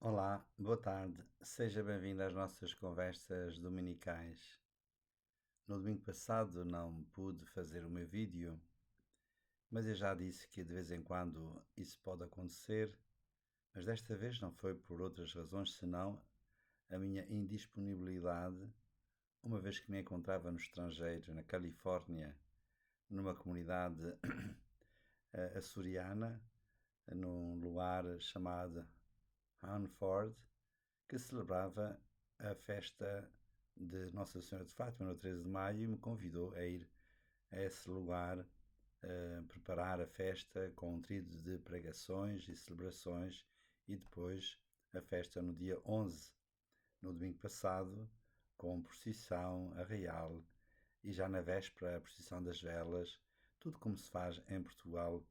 Olá, boa tarde. Seja bem-vindo às nossas conversas dominicais. No domingo passado não pude fazer o meu vídeo, mas eu já disse que de vez em quando isso pode acontecer, mas desta vez não foi por outras razões senão a minha indisponibilidade, uma vez que me encontrava no estrangeiro, na Califórnia, numa comunidade açoriana, num lugar chamado Hanford, que celebrava a festa de Nossa Senhora de Fátima no 13 de maio e me convidou a ir a esse lugar preparar a festa com um tríduo de pregações e celebrações e depois a festa no dia 11, no domingo passado, com procissão arraial e já na véspera a procissão das velas, tudo como se faz em Portugal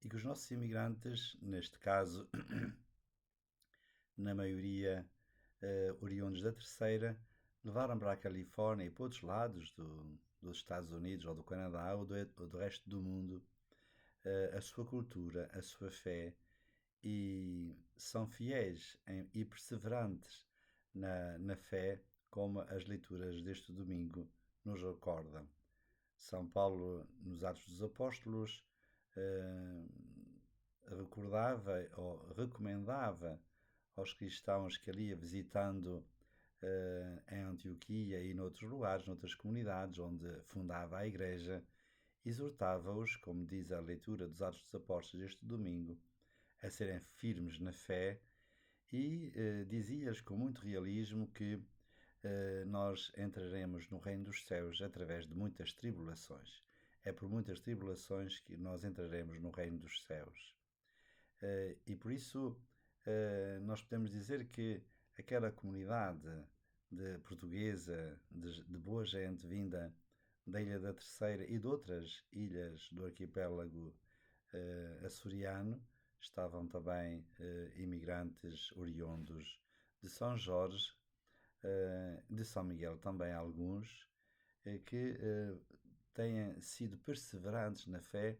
e que os nossos imigrantes, neste caso, na maioria oriundos da terceira, levaram para a Califórnia e para outros lados dos Estados Unidos ou do Canadá ou do resto do mundo a sua cultura, a sua fé e são fiéis e perseverantes na fé, como as leituras deste domingo nos recordam. São Paulo, nos Atos dos Apóstolos, recordava ou recomendava aos cristãos que ali ia visitando em Antioquia e noutros lugares, noutras comunidades onde fundava a igreja, exortava-os, como diz a leitura dos Atos dos Apóstolos este domingo, a serem firmes na fé e dizia-lhes com muito realismo que nós entraremos no reino dos céus através de muitas tribulações. É por muitas tribulações que nós entraremos no reino dos céus. E por isso nós podemos dizer que aquela comunidade de portuguesa, de boa gente vinda da Ilha da Terceira e de outras ilhas do arquipélago açoriano, estavam também imigrantes oriundos de São Jorge, de São Miguel também alguns, que têm sido perseverantes na fé,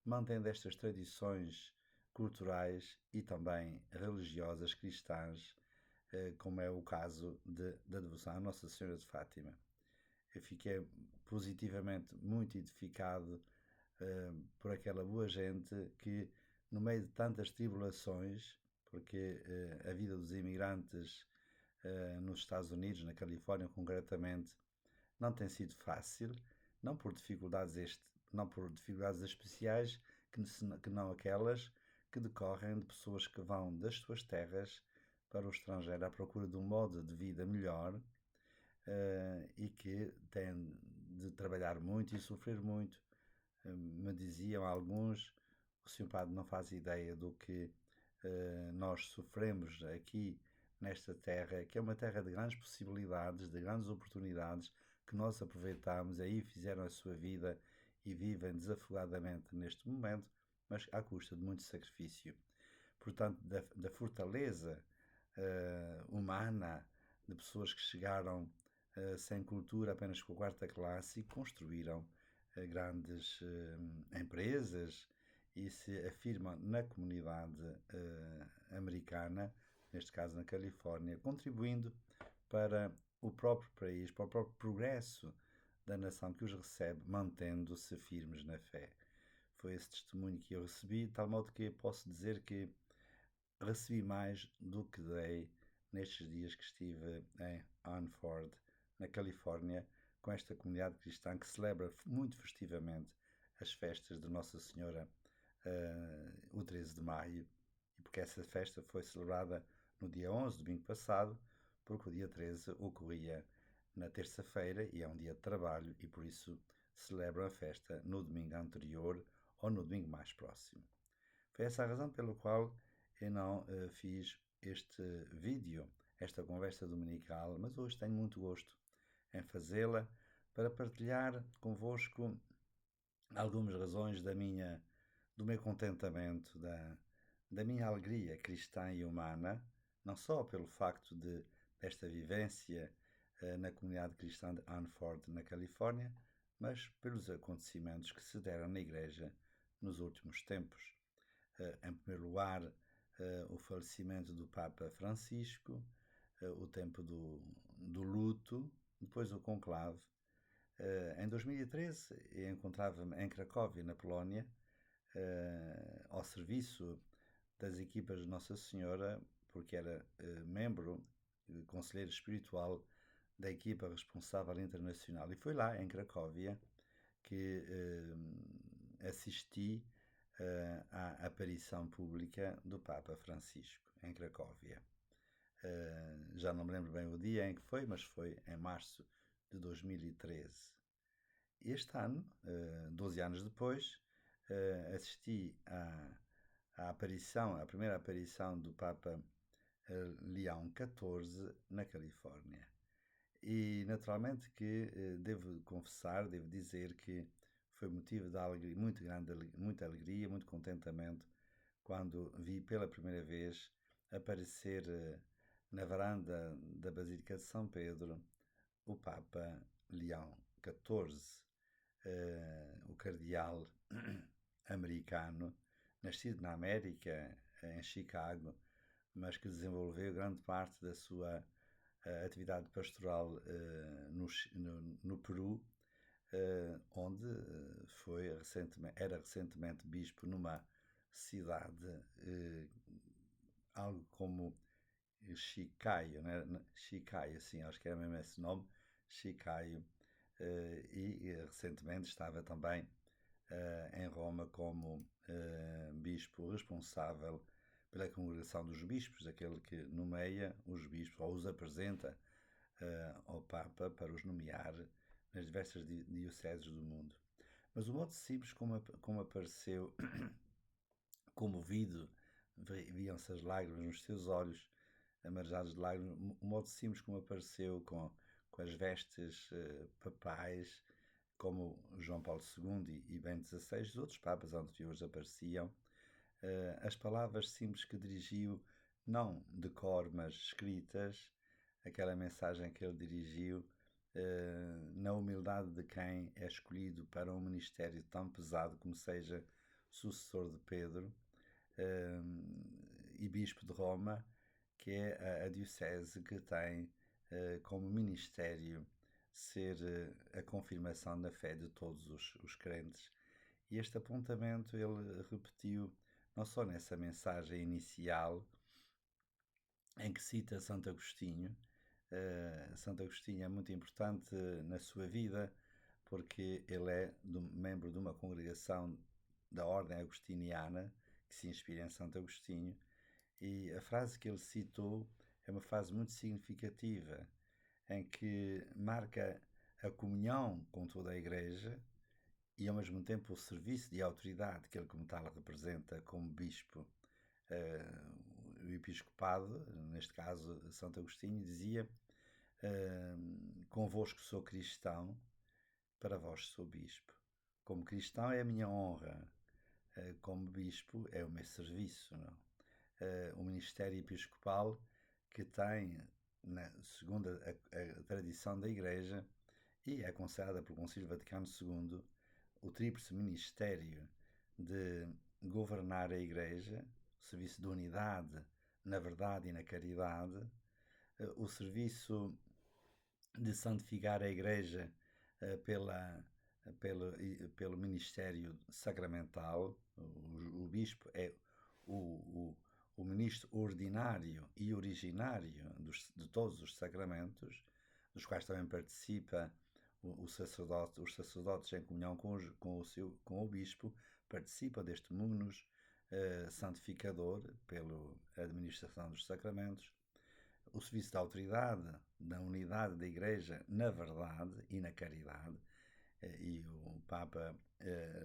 mantendo estas tradições culturais e também religiosas cristãs, como é o caso da devoção à Nossa Senhora de Fátima. Eu fiquei positivamente muito edificado por aquela boa gente que, no meio de tantas tribulações, porque a vida dos imigrantes nos Estados Unidos, na Califórnia concretamente, não tem sido fácil, não por dificuldades especiais, que não aquelas que decorrem de pessoas que vão das suas terras para o estrangeiro à procura de um modo de vida melhor e que têm de trabalhar muito e sofrer muito. Me diziam alguns, o Sr. Padre não faz ideia do que nós sofremos aqui nesta terra, que é uma terra de grandes possibilidades, de grandes oportunidades, que nós aproveitamos, aí fizeram a sua vida e vivem desafogadamente neste momento, mas à custa de muito sacrifício. Portanto, da fortaleza humana de pessoas que chegaram sem cultura, apenas com a quarta classe e construíram grandes empresas e se afirmam na comunidade americana, neste caso na Califórnia, contribuindo para o próprio país, para o próprio progresso da nação que os recebe, mantendo-se firmes na fé. Foi esse testemunho que eu recebi, de tal modo que posso dizer que recebi mais do que dei nestes dias que estive em Hanford, na Califórnia, com esta comunidade cristã que celebra muito festivamente as festas de Nossa Senhora, o 13 de maio, e porque essa festa foi celebrada no dia 11, domingo passado, porque o dia 13 ocorria na terça-feira e é um dia de trabalho e por isso celebram a festa no domingo anterior ou no domingo mais próximo. Foi essa a razão pela qual eu não fiz este vídeo, esta conversa dominical, mas hoje tenho muito gosto em fazê-la para partilhar convosco algumas razões do meu contentamento, da minha alegria cristã e humana, não só pelo facto desta vivência na comunidade cristã de Hanford, na Califórnia, mas pelos acontecimentos que se deram na igreja nos últimos tempos. Em primeiro lugar, o falecimento do Papa Francisco, o tempo do luto, depois o conclave. Em 2013, eu encontrava-me em Cracóvia, na Polónia, ao serviço das equipas de Nossa Senhora, porque era membro, conselheiro espiritual da equipa responsável internacional. E foi lá, em Cracóvia, que assisti à aparição pública do Papa Francisco, em Cracóvia. Já não me lembro bem o dia em que foi, mas foi em março de 2013. Este ano, 12 anos depois, assisti à primeira aparição do Papa Leão XIV na Califórnia. E naturalmente que devo confessar, devo dizer que foi motivo de alegria, muita alegria, muito contentamento, quando vi pela primeira vez aparecer na varanda da Basílica de São Pedro o Papa Leão XIV, o cardeal americano, nascido na América, em Chicago, mas que desenvolveu grande parte da sua atividade pastoral no Peru, onde era recentemente bispo numa cidade, algo como Chicaio, né? Chicaio, sim, acho que era mesmo esse nome, Chicaio, e recentemente estava também em Roma como bispo responsável pela congregação dos bispos, aquele que nomeia os bispos ou os apresenta ao Papa para os nomear nas diversas dioceses do mundo. Mas o modo simples como apareceu, comovido, viam-se as lágrimas nos seus olhos, amarejados de lágrimas, o modo simples como apareceu com as vestes papais, como João Paulo II e Bento XVI, os outros papas anteriores apareciam, as palavras simples que dirigiu, não de cor, mas escritas, aquela mensagem que ele dirigiu, na humildade de quem é escolhido para um ministério tão pesado como seja sucessor de Pedro e bispo de Roma, que é a diocese que tem como ministério ser a confirmação da fé de todos os crentes. E este apontamento ele repetiu não só nessa mensagem inicial, em que cita Santo Agostinho. Santo Agostinho é muito importante na sua vida, porque ele é membro de uma congregação da Ordem Agostiniana, que se inspira em Santo Agostinho, e a frase que ele citou é uma frase muito significativa, em que marca a comunhão com toda a Igreja e ao mesmo tempo o serviço de autoridade que ele como tal representa como bispo. O episcopado, neste caso Santo Agostinho, dizia: convosco sou cristão, para vós sou bispo. Como cristão é a minha honra, como bispo é o meu serviço. Não? O ministério episcopal que tem, segundo a tradição da Igreja, e é consagrada pelo Concílio Vaticano II, o tríplice ministério de governar a Igreja, o serviço de unidade na verdade e na caridade, o serviço de santificar a Igreja pelo ministério sacramental. O bispo é o ministro ordinário e originário de todos os sacramentos, dos quais também participa os sacerdotes em comunhão com o bispo, participam deste munus santificador pela administração dos sacramentos. O serviço da autoridade, da unidade da Igreja na verdade e na caridade, e o Papa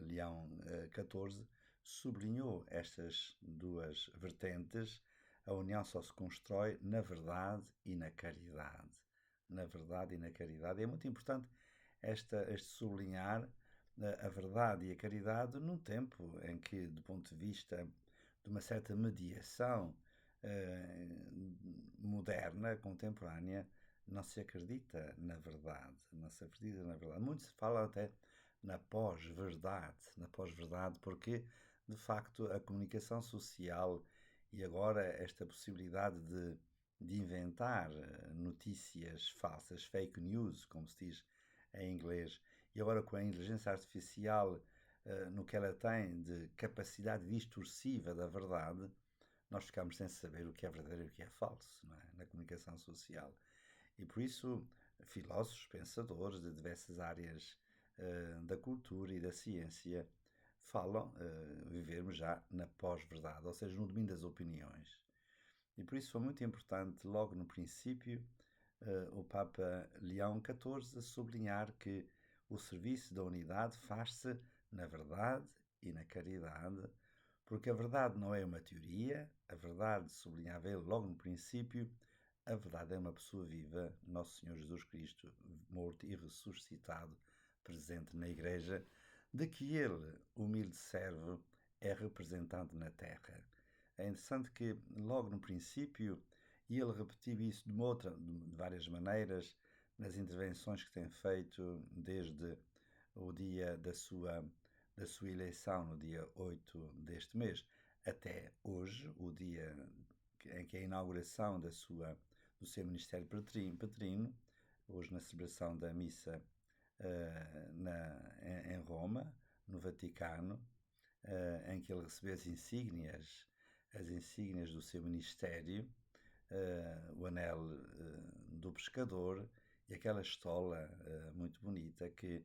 Leão XIV sublinhou estas duas vertentes. A união só se constrói na verdade e na caridade. Na verdade e na caridade. É muito importante este sublinhar a verdade e a caridade num tempo em que, do ponto de vista de uma certa mediação moderna, contemporânea, não se acredita na verdade. Não se acredita na verdade. Muito se fala até na pós-verdade, porque, de facto, a comunicação social E agora esta possibilidade de inventar notícias falsas, fake news, como se diz em inglês, e agora com a inteligência artificial, no que ela tem de capacidade distorsiva da verdade, nós ficamos sem saber o que é verdadeiro e o que é falso, não é? Na comunicação social. E por isso, filósofos, pensadores de diversas áreas da cultura e da ciência falam vivermos já na pós-verdade, ou seja, no domínio das opiniões. E por isso foi muito importante, logo no princípio, o Papa Leão XIV sublinhar que o serviço da unidade faz-se na verdade e na caridade, porque a verdade não é uma teoria, a verdade, sublinhava ele logo no princípio, a verdade é uma pessoa viva, Nosso Senhor Jesus Cristo, morto e ressuscitado, presente na Igreja, de que ele, humilde servo, é representante na terra. É interessante que, logo no princípio, ele repetiu isso de várias maneiras, nas intervenções que tem feito desde o dia da sua eleição, no dia 8 deste mês, até hoje, o dia em que é a inauguração do seu ministério patrino, hoje na celebração da missa em Roma, no Vaticano, em que ele recebeu as insígnias do seu ministério, o anel do pescador e aquela estola muito bonita que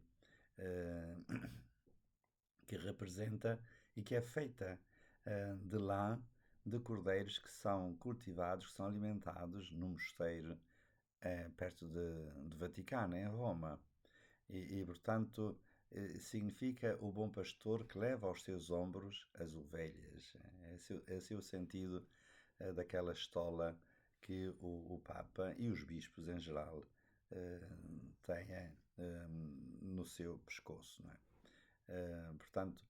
representa e que é feita de lã de cordeiros que são cultivados, que são alimentados num mosteiro perto de Vaticano, em Roma. Portanto, significa o bom pastor que leva aos seus ombros as ovelhas. Esse é o sentido daquela estola que o Papa e os bispos em geral têm no seu pescoço. Não é? Portanto,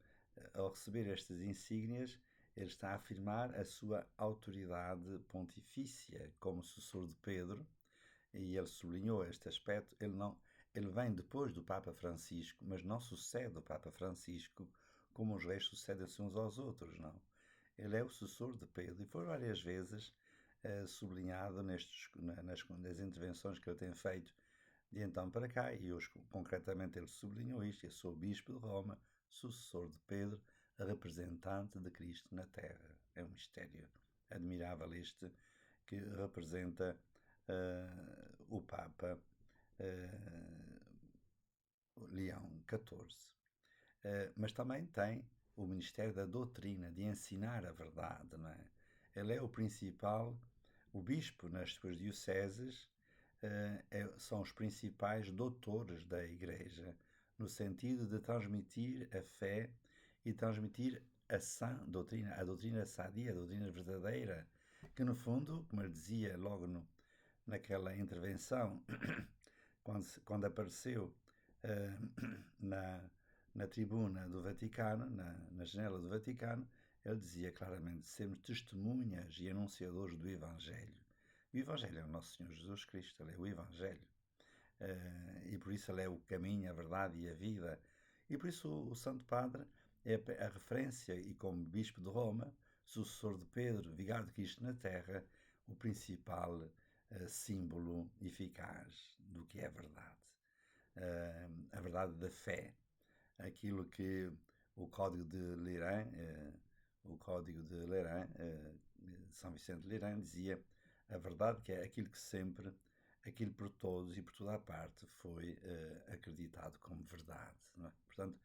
ao receber estas insígnias, ele está a afirmar a sua autoridade pontifícia como sucessor de Pedro, e ele sublinhou este aspecto. Ele vem depois do Papa Francisco, mas não sucede o Papa Francisco como os reis sucedem-se uns aos outros, não. Ele é o sucessor de Pedro e foi várias vezes sublinhado nas intervenções que ele tem feito de então para cá, e hoje concretamente ele sublinhou isto: eu sou bispo de Roma, sucessor de Pedro, representante de Cristo na Terra. É um mistério admirável este, que representa o Papa Leão XIV. Mas também tem o Ministério da Doutrina, de ensinar a verdade, não é? Ele é o principal, o bispo nas suas dioceses são os principais doutores da Igreja, no sentido de transmitir a fé e transmitir a sã doutrina, a doutrina sadia, a doutrina verdadeira, que no fundo, como ele dizia logo naquela intervenção, quando apareceu na tribuna do Vaticano, na janela do Vaticano, ele dizia claramente: sermos testemunhas e anunciadores do Evangelho. O Evangelho é o nosso Senhor Jesus Cristo, ele é o Evangelho. E por isso ele é o caminho, a verdade e a vida. E por isso o Santo Padre é a referência, e como Bispo de Roma, sucessor de Pedro, vigário de Cristo na Terra, o principal símbolo eficaz do que é a verdade. A verdade da fé. Aquilo que o Código de Lirã, São Vicente de Lirã, dizia: a verdade, que é aquilo que sempre, aquilo por todos e por toda a parte foi acreditado como verdade. Não é? Portanto,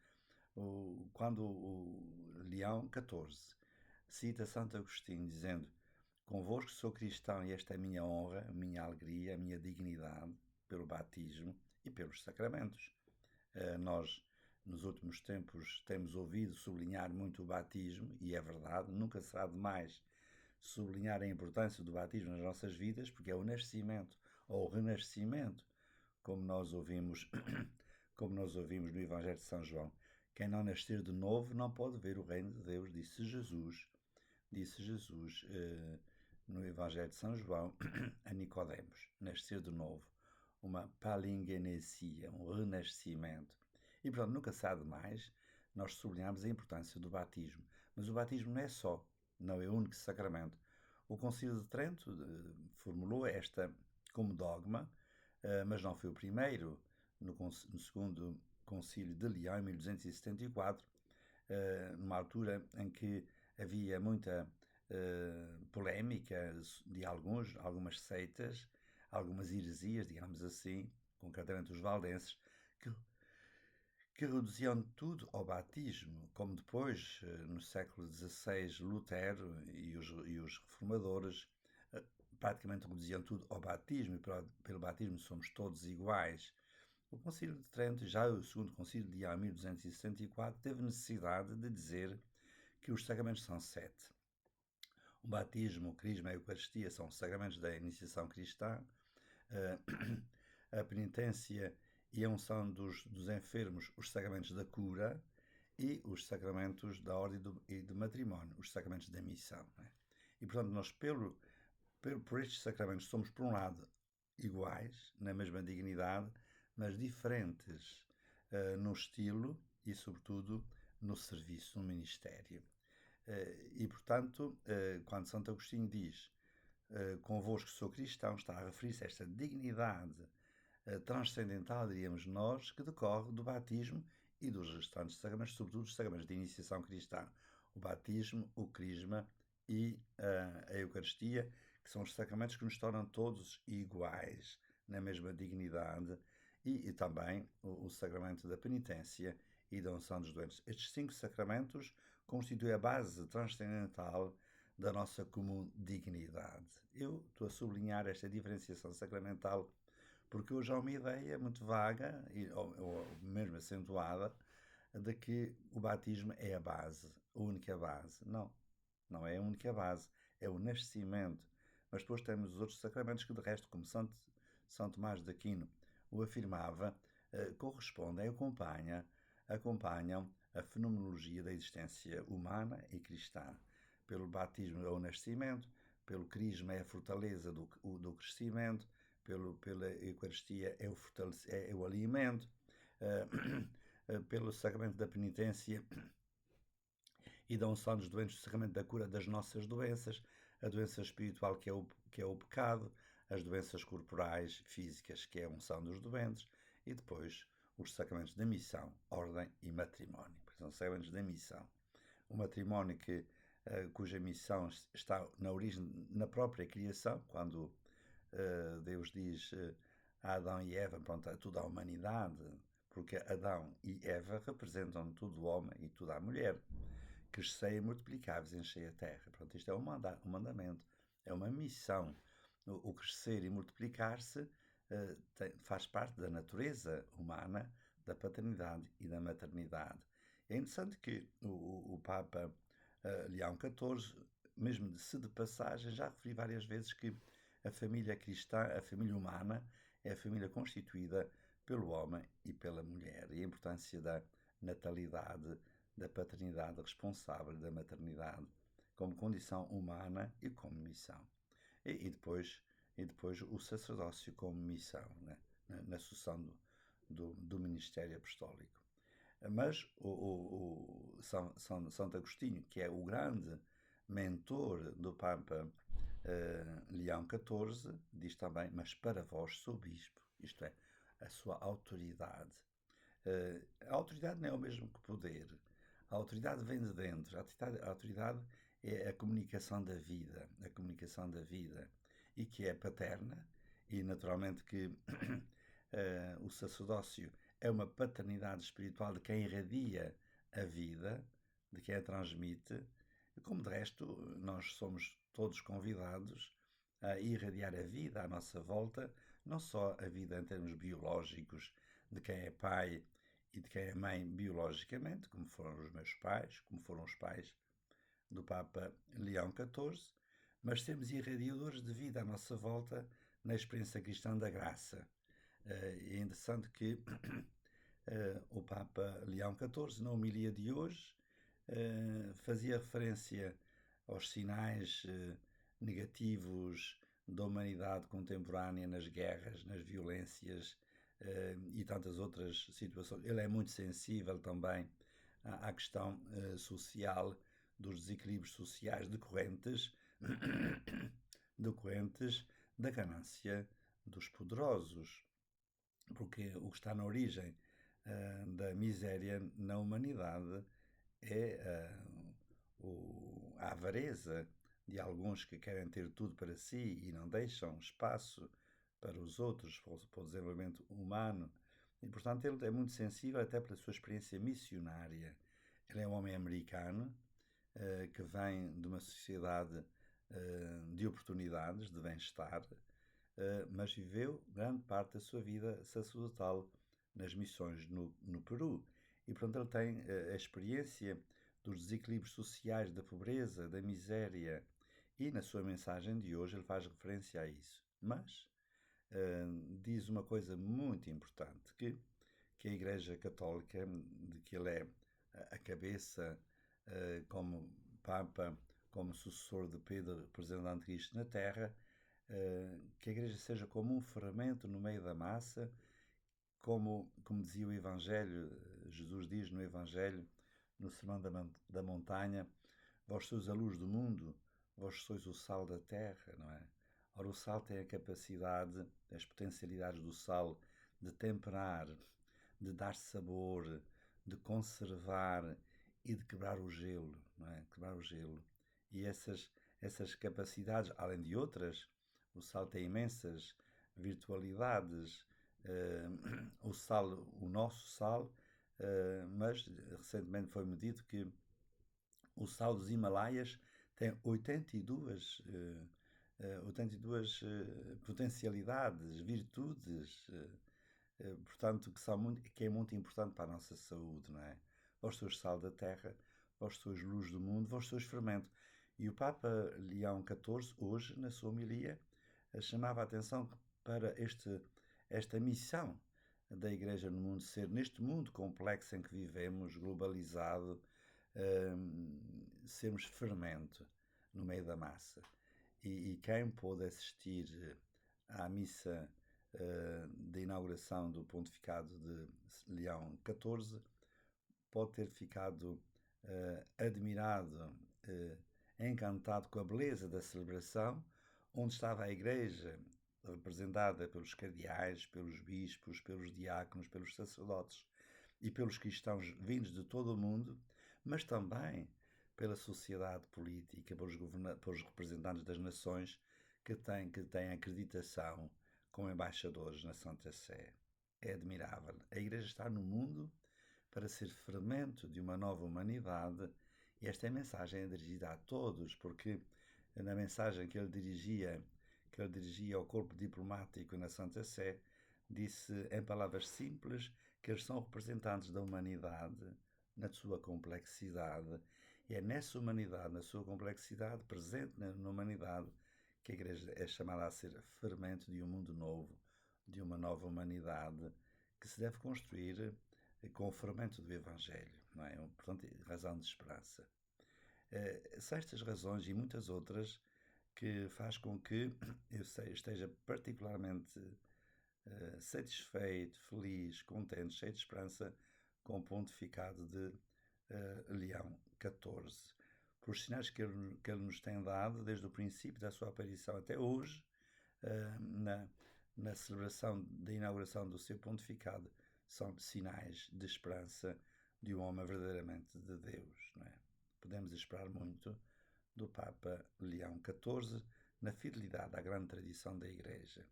quando o Leão XIV cita Santo Agostinho dizendo: convosco sou cristão e esta é a minha honra, a minha alegria, a minha dignidade pelo batismo e pelos sacramentos. Nós, nos últimos tempos, temos ouvido sublinhar muito o batismo, e é verdade, nunca será demais sublinhar a importância do batismo nas nossas vidas, porque é o nascimento ou o renascimento, como nós ouvimos, como nós ouvimos no Evangelho de São João. Quem não nascer de novo não pode ver o reino de Deus, disse Jesus no Evangelho de São João a Nicodemos. Nascer de novo, uma palingenesia, um renascimento. E portanto, nunca será demais nós sublinharmos a importância do batismo. Mas o batismo não é o único sacramento. O Concílio de Trento formulou esta como dogma, mas não foi o primeiro. No segundo Concílio de Leão, em 1274, numa altura em que havia muita polémica de algumas seitas, algumas heresias, digamos assim, concretamente os valdenses, que reduziam tudo ao batismo, como depois, no século XVI, Lutero e os reformadores praticamente reduziam tudo ao batismo, e pelo batismo somos todos iguais. O Concílio de Trento, já o segundo Concílio de Leão, 1264, teve necessidade de dizer que os sacramentos são 7. O batismo, o crisma e a Eucaristia são os sacramentos da iniciação cristã. A penitência e a unção dos enfermos, os sacramentos da cura, e os sacramentos da ordem e do matrimónio, os sacramentos da missão. Né? E, portanto, nós, por estes sacramentos, somos, por um lado, iguais, na mesma dignidade, mas diferentes no estilo e, sobretudo, no serviço, no ministério. E, portanto, quando Santo Agostinho diz convosco sou cristão, está a referir-se a esta dignidade transcendental, diríamos nós, que decorre do batismo e dos restantes sacramentos, sobretudo os sacramentos de iniciação cristã. O batismo, o crisma e a Eucaristia, que são os sacramentos que nos tornam todos iguais, na mesma dignidade, e também o sacramento da penitência e da unção dos doentes. Estes 5 sacramentos constituem a base transcendental da nossa comum dignidade. Eu estou a sublinhar esta diferenciação sacramental porque hoje há uma ideia muito vaga, ou mesmo acentuada, de que o batismo é a base, a única base. Não, não é a única base, é o nascimento. Mas depois temos os outros sacramentos que, de resto, como São Tomás de Aquino o afirmava, correspondem, acompanham a fenomenologia da existência humana e cristã. Pelo batismo é o nascimento, pelo crisma é a fortaleza do crescimento, pela Eucaristia é o alimento, pelo sacramento da penitência e da unção dos doentes, o sacramento da cura das nossas doenças, a doença espiritual que é o pecado, as doenças corporais, físicas, que é a unção dos doentes, e depois os sacramentos da missão, ordem e matrimónio. São sacramentos da missão. O matrimónio cuja missão está na origem, na própria criação, quando Deus diz a Adão e Eva, pronto, a toda a humanidade, porque Adão e Eva representam todo o homem e toda a mulher. Crescei e multiplicai-vos, enchei a terra. Pronto, isto é um mandamento, é uma missão. O crescer e multiplicar-se faz parte da natureza humana, da paternidade e da maternidade. É interessante que o Papa Leão XIV, mesmo de passagem, já referi várias vezes que a família cristã, a família humana, é a família constituída pelo homem e pela mulher. E a importância da natalidade, da paternidade responsável, da maternidade, como condição humana e como missão. E depois o sacerdócio como missão, né? Na sucessão do ministério apostólico. Mas Santo Agostinho, que é o grande mentor do Papa Leão XIV, diz também, mas para vós sou bispo, isto é, a sua autoridade. A autoridade não é o mesmo que poder. A autoridade vem de dentro. A autoridade é a comunicação da vida, e que é paterna, e naturalmente que o sacerdócio é uma paternidade espiritual de quem irradia a vida, de quem a transmite, como de resto nós somos todos convidados a irradiar a vida à nossa volta, não só a vida em termos biológicos, de quem é pai e de quem é mãe biologicamente, como foram os meus pais, como foram os pais do Papa Leão XIV, mas sermos irradiadores de vida à nossa volta na experiência cristã da graça. É interessante que o Papa Leão XIV, na homilia de hoje, fazia referência aos sinais negativos da humanidade contemporânea nas guerras, nas violências e tantas outras situações. Ele é muito sensível também à questão social, dos desequilíbrios sociais decorrentes decorrentes da ganância dos poderosos, porque o que está na origem da miséria na humanidade é a avareza de alguns que querem ter tudo para si e não deixam espaço para os outros, para o desenvolvimento humano. E, portanto, ele é muito sensível até pela sua experiência missionária. Ele é um homem americano que vem de uma sociedade de oportunidades, de bem-estar, mas viveu grande parte da sua vida sacerdotal nas missões no Peru. E, portanto, ele tem a experiência dos desequilíbrios sociais, da pobreza, da miséria. E na sua mensagem de hoje ele faz referência a isso. Mas diz uma coisa muito importante, que a Igreja Católica, de que ele é a cabeça como Papa, como sucessor de Pedro, representante de Cristo na Terra, que a Igreja seja como um fermento no meio da massa, como dizia o Evangelho, Jesus diz no Evangelho, no Sermão da Montanha, vós sois a luz do mundo, vós sois o sal da terra, não é? Ora, o sal tem a capacidade, as potencialidades do sal de temperar, de dar sabor, de conservar e de quebrar o gelo, não é? Quebrar o gelo. E essas capacidades, além de outras, o sal tem imensas virtualidades. O sal, o nosso sal, mas recentemente foi medido que o sal dos Himalaias tem 82 potencialidades, virtudes, portanto, que é muito importante para a nossa saúde, não é? Vós sois sal da terra, vós sois luz do mundo, vós sois fermento. E o Papa Leão XIV, hoje, na sua homilia, chamava a atenção para esta missão da Igreja no mundo ser, neste mundo complexo em que vivemos, globalizado, sermos fermento no meio da massa. E quem pôde assistir à missa de inauguração do pontificado de Leão XIV pode ter ficado admirado, encantado com a beleza da celebração, onde estava a Igreja representada pelos cardeais, pelos bispos, pelos diáconos, pelos sacerdotes e pelos cristãos vindos de todo o mundo, mas também pela sociedade política, pelos representantes das nações que têm acreditação como embaixadores na Santa Sé. É admirável. A Igreja está no mundo para ser fermento de uma nova humanidade e esta mensagem é dirigida a todos, porque na mensagem que ele dirigia ao corpo diplomático na Santa Sé, disse em palavras simples que eles são representantes da humanidade na sua complexidade e é nessa humanidade, na sua complexidade, presente na humanidade, que a Igreja é chamada a ser fermento de um mundo novo, de uma nova humanidade que se deve construir com o fermento do Evangelho, não é? Portanto, razão de esperança. São estas razões e muitas outras que faz com que eu esteja particularmente satisfeito, feliz, contente, cheio de esperança com o pontificado de Leão XIV, pelos sinais que ele nos tem dado desde o princípio da sua aparição até hoje, na celebração da inauguração do seu pontificado, são sinais de esperança de um homem verdadeiramente de Deus, não é? Podemos esperar muito do Papa Leão XIV na fidelidade à grande tradição da Igreja.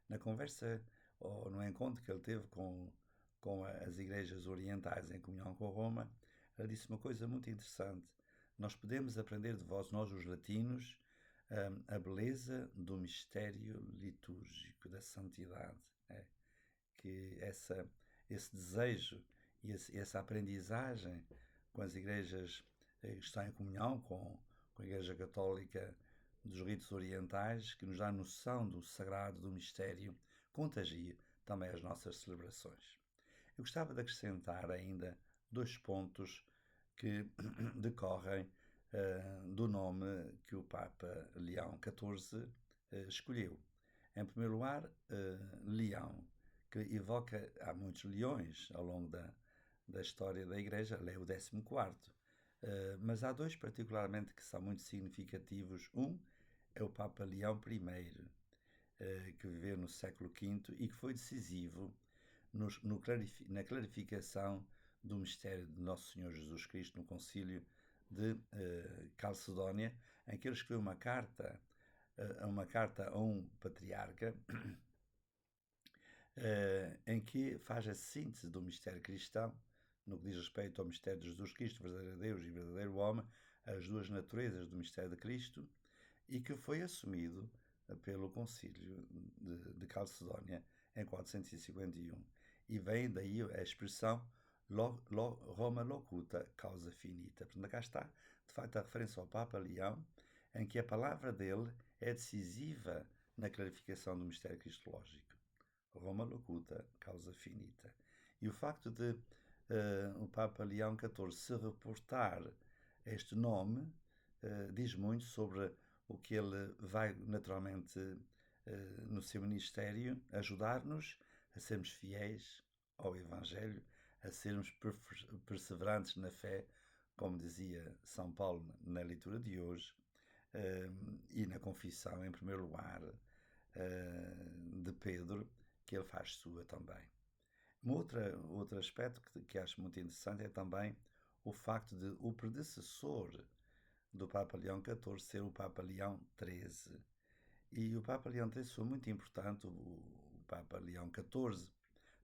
Na conversa ou no encontro que ele teve com as igrejas orientais em comunhão com Roma, ele disse uma coisa muito interessante. Nós podemos aprender de vós, nós os latinos, a beleza do mistério litúrgico, da santidade. Que esse desejo e essa aprendizagem com as igrejas que estão em comunhão com a Igreja Católica dos ritos orientais, que nos dá noção do sagrado, do mistério, contagia também as nossas celebrações. Eu gostava de acrescentar ainda 2 pontos que decorrem do nome que o Papa Leão XIV escolheu. Em primeiro lugar, Leão, que evoca, há muitos leões ao longo da história da Igreja, ele é o 14º. Mas há dois particularmente que são muito significativos. Um é o Papa Leão I, que viveu no século V e que foi decisivo na clarificação do mistério de Nosso Senhor Jesus Cristo no Concílio de Calcedónia, em que ele escreveu uma carta a um patriarca, em que faz a síntese do mistério cristão, no que diz respeito ao mistério de Jesus Cristo, verdadeiro Deus e verdadeiro homem, as duas naturezas do mistério de Cristo, e que foi assumido pelo Concílio de Calcedónia em 451. E vem daí a expressão Roma locuta causa finita. Portanto, cá está, de facto, a referência ao Papa Leão, em que a palavra dele é decisiva na clarificação do mistério cristológico. Roma locuta causa finita. E o facto de o Papa Leão XIV se reportar este nome diz muito sobre o que ele vai naturalmente no seu ministério ajudar-nos a sermos fiéis ao Evangelho, a sermos perseverantes na fé, como dizia São Paulo na leitura de hoje, e na confissão, em primeiro lugar, de Pedro, que ele faz sua também. Outro aspecto que acho muito interessante é também o facto de o predecessor do Papa Leão XIV ser o Papa Leão XIII. E o Papa Leão XIII foi muito importante. O Papa Leão XIV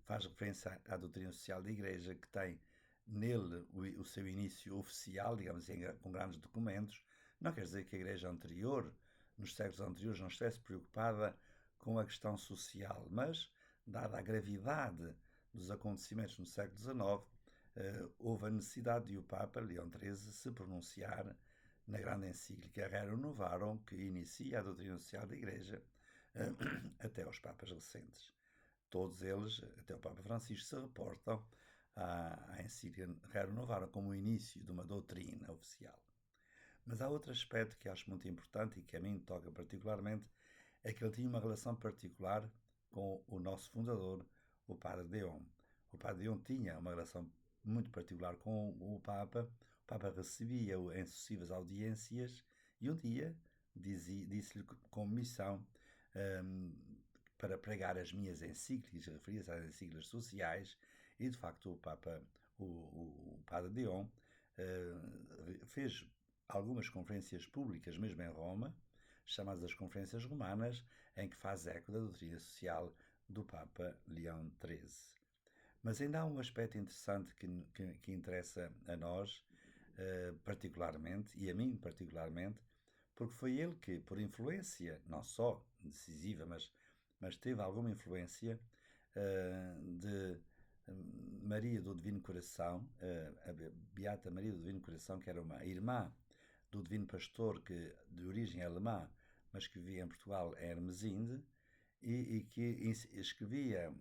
faz referência à doutrina social da Igreja, que tem nele o seu início oficial, digamos assim, com grandes documentos. Não quer dizer que a Igreja anterior, nos séculos anteriores, não estivesse preocupada com a questão social, mas, dada a gravidade dos acontecimentos no século XIX, houve a necessidade de o Papa Leão XIII se pronunciar na grande encíclica Rerum Novarum, que inicia a doutrina social da Igreja, até aos Papas recentes. Todos eles, até o Papa Francisco, se reportam à encíclica Rerum Novarum como o início de uma doutrina oficial. Mas há outro aspecto que acho muito importante e que a mim toca particularmente, é que ele tinha uma relação particular com o nosso fundador, o Padre Deon. O Padre Deon tinha uma relação muito particular com o Papa. O Papa recebia-o em sucessivas audiências e um dia disse-lhe como missão para pregar as minhas encíclicas, referia-se às encíclicas sociais, e de facto o Padre Deon fez algumas conferências públicas, mesmo em Roma, chamadas as Conferências Romanas, em que faz eco da doutrina social do Papa Leão XIII. Mas ainda há um aspecto interessante que interessa a nós, particularmente, e a mim particularmente, porque foi ele que, por influência, não só decisiva, mas teve alguma influência de Maria do Divino Coração, a Beata Maria do Divino Coração, que era uma irmã do Divino Pastor, que de origem alemã, mas que vivia em Portugal, em Hermesinde, e que escrevia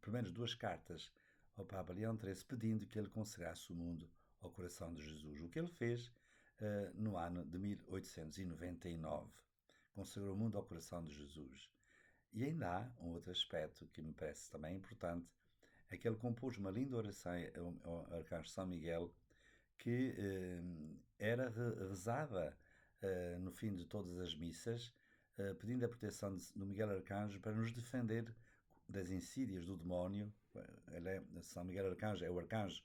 pelo menos duas cartas ao Papa Leão XIII pedindo que ele consagrasse o mundo ao coração de Jesus. O que ele fez no ano de 1899. Consagrou o mundo ao coração de Jesus. E ainda há um outro aspecto que me parece também importante, é que ele compôs uma linda oração ao Arcanjo São Miguel, que era rezada no fim de todas as missas, pedindo a proteção do Miguel Arcanjo para nos defender das insídias do demónio. São Miguel Arcanjo é o arcanjo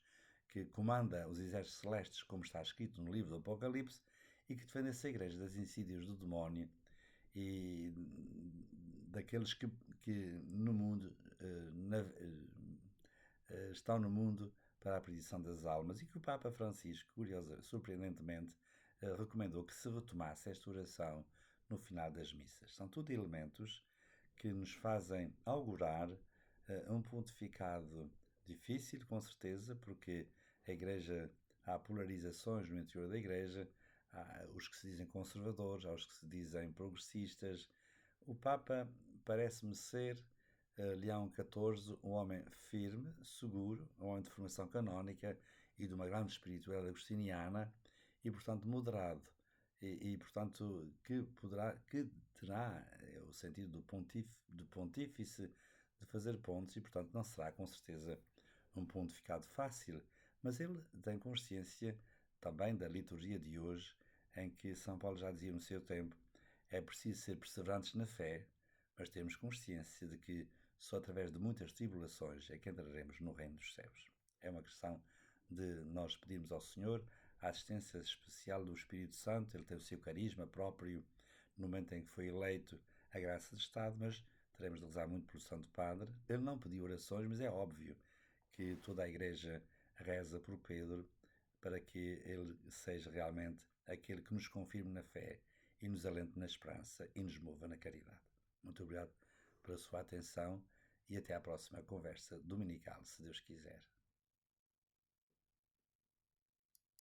que comanda os exércitos celestes, como está escrito no livro do Apocalipse, e que defende essa igreja das insídias do demónio e daqueles que no mundo estão no mundo para a perdição das almas, e que o Papa Francisco, surpreendentemente, recomendou que se retomasse esta oração no final das missas. São tudo elementos que nos fazem augurar um pontificado difícil, com certeza, porque a Igreja, há polarizações no interior da Igreja, há os que se dizem conservadores, há os que se dizem progressistas. O Papa parece-me ser Leão XIV, um homem firme, seguro, um homem de formação canónica e de uma grande espiritualidade agostiniana e, portanto, moderado. Portanto, que terá o sentido do pontífice de fazer pontos e, portanto, não será com certeza um pontificado fácil, mas ele tem consciência também da liturgia de hoje, em que São Paulo já dizia no seu tempo: é preciso ser perseverantes na fé, mas temos consciência de que só através de muitas tribulações é que entraremos no reino dos céus. É uma questão de nós pedirmos ao Senhor a assistência especial do Espírito Santo. Ele tem o seu carisma próprio no momento em que foi eleito, a graça de Estado, mas teremos de rezar muito pelo Santo Padre. Ele não pediu orações, mas é óbvio que toda a Igreja reza por Pedro para que ele seja realmente aquele que nos confirme na fé e nos alente na esperança e nos mova na caridade. Muito obrigado pela sua atenção e até à próxima conversa dominical, se Deus quiser.